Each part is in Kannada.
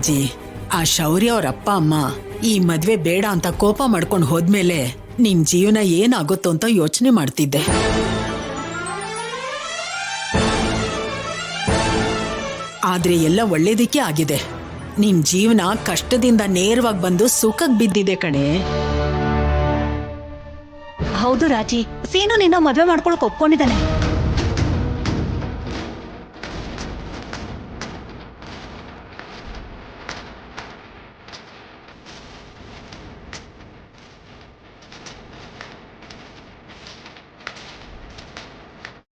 ರಾಜಿ, ಆ ಶೌರ್ಯ ಅವ್ರ ಅಪ್ಪ ಅಮ್ಮ ಈ ಮದ್ವೆ ಬೇಡ ಅಂತ ಕೋಪ ಮಾಡ್ಕೊಂಡು ಹೋದ್ಮೇಲೆ ನಿನ್ ಜೀವನ ಏನಾಗುತ್ತೋ ಅಂತ ಯೋಚನೆ ಮಾಡ್ತಿದ್ದೆ. ಆದ್ರೆ ಎಲ್ಲ ಒಳ್ಳೇದಕ್ಕೆ ಆಗಿದೆ. ನಿನ್ ಜೀವನ ಕಷ್ಟದಿಂದ ನೇರವಾಗಿ ಬಂದು ಸುಖಕ್ ಬಿದ್ದಿದೆ ಕಣೆ. ಹೌದು ರಾಜಿ, ಸೀನು ನಿನ್ನ ಮದ್ವೆ ಮಾಡ್ಕೊಳಕ್ ಒಪ್ಕೊಂಡಿದ್ದಾನೆ.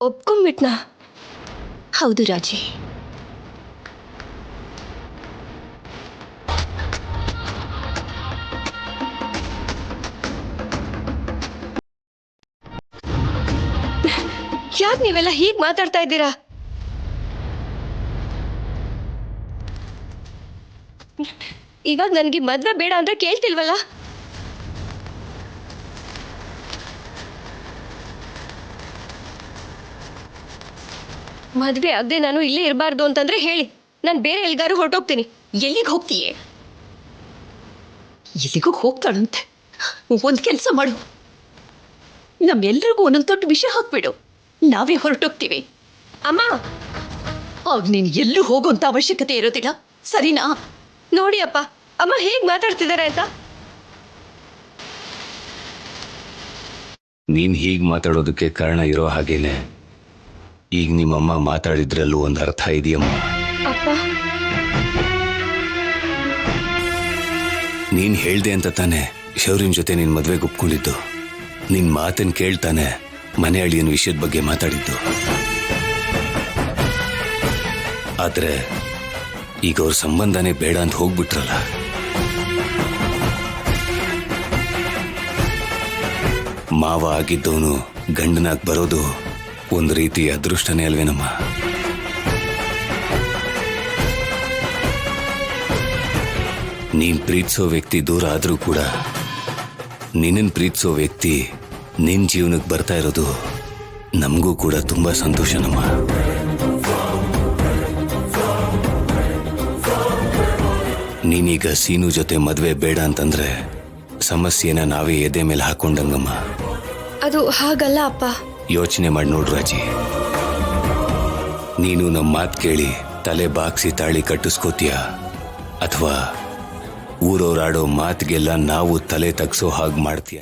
ಒಪ್ಕೊಂಡ್ಬಿಟ್ನಾ? ಹೌದು ರಾಜಿ. ಯಾಕೆ ನೀವೆಲ್ಲ ಹೀಗ್ ಮಾತಾಡ್ತಾ ಇದ್ದೀರಾ? ಇವಾಗ ನನ್ಗೆ ಮದ್ವೆ ಬೇಡ ಅಂದ್ರೆ ಕೇಳ್ತಿಲ್ವಲ್ಲ? ಮದ್ವೆ ಆಗದೆ ನಾನು ಇಲ್ಲೇ ಇರಬಾರ್ದು ಅಂತಂದ್ರೆ ಹೇಳಿ, ನಾನು ಬೇರೆ ಎಲ್ಗಾರು ಹೊರಟೋಗ್ತೀನಿ. ಎಲ್ಲಿಗೆ ಹೋಗ್ತೀಯೇ? ಎಲ್ಲಿಗೂ ಹೋಗ್ತಾಳಂತೆ. ಒಂದ್ ಕೆಲಸ ಮಾಡು, ನಮ್ಮೆಲ್ರಿಗೂ ಒಂದೊಂದು ದೊಡ್ಡ ವಿಷಯ ಹಾಕ್ಬಿಡು, ನಾವೇ ಹೊರಟೋಗ್ತೀವಿ. ಅಮ್ಮ, ಆಗ ನೀನ್ ಎಲ್ಲೂ ಹೋಗೋಂತ ಅವಶ್ಯಕತೆ ಇರೋದಿಲ್ಲ, ಸರಿನಾ? ನೋಡಿ ಅಪ್ಪ, ಅಮ್ಮ ಹೇಗ್ ಮಾತಾಡ್ತಿದ್ದಾರೆ ಅಂತ. ನೀನ್ ಹೀಗ್ ಮಾತಾಡೋದಕ್ಕೆ ಕಾರಣ ಇರೋ ಹಾಗೇನೆ ಈಗ ನಿಮ್ಮಮ್ಮ ಮಾತಾಡಿದ್ರಲ್ಲೂ ಒಂದು ಅರ್ಥ ಇದೆಯಮ್ಮ. ಅಪ್ಪ, ನೀನ್ ಹೇಳ್ದೆ ಅಂತ ತಾನೆ ಶೌರ್ಯನ್ ಜೊತೆ ನಿನ್ ಮದ್ವೆಗೆ ಒಪ್ಕೊಂಡಿದ್ದು. ನಿನ್ ಮಾತನ್ ಕೇಳ್ತಾನೆ ಮನೆ ಅಳಿಯನ್ ವಿಷಯದ ಬಗ್ಗೆ ಮಾತಾಡಿದ್ದು. ಆದ್ರೆ ಈಗ ಅವ್ರ ಸಂಬಂಧನೇ ಬೇಡ ಅಂತ ಹೋಗ್ಬಿಟ್ರಲ್ಲ. ಮಾವ ಆಗಿದ್ದವನು ಗಂಡನಾಗ್ ಬರೋದು ಒಂದು ರೀತಿ ಅದೃಷ್ಟನೇ ಅಲ್ವೇನಮ್ಮ? ನೀನ್ ಪ್ರೀತಿಸೋ ವ್ಯಕ್ತಿ ದೂರ ಆದ್ರೂ ಕೂಡ ನಿನ್ನನ್ ಪ್ರೀತಿಸೋ ವ್ಯಕ್ತಿ ನಿನ್ ಜೀವನಕ್ಕೆ ಬರ್ತಾ ಇರೋದು ನಮಗೂ ಕೂಡ ತುಂಬಾ ಸಂತೋಷನಮ್ಮ. ನೀನೀಗ ಸೀನು ಜೊತೆ ಮದ್ವೆ ಬೇಡ ಅಂತಂದ್ರೆ ಸಮಸ್ಯೆನ ನಾವೇ ಎದೆ ಮೇಲೆ ಹಾಕೊಂಡಂಗಮ್ಮ. ಅದು ಹಾಗಲ್ಲ ಅಪ್ಪ. ಯೋಚನೆ ಮಾಡಿ ನೋಡು ರಾಜಿ, ನೀನು ನಮ್ಮ ಮಾತು ಕೇಳಿ ತಲೆ ಬಾಗ್ಸಿ ತಾಳಿ ಕಟ್ಟಿಸ್ಕೋತೀಯ, ಅಥವಾ ಊರವ್ರಾಡೋ ಮಾತಿಗೆಲ್ಲ ನಾವು ತಲೆ ತಗ್ಸೋ ಹಾಗೆ ಮಾಡ್ತೀಯ?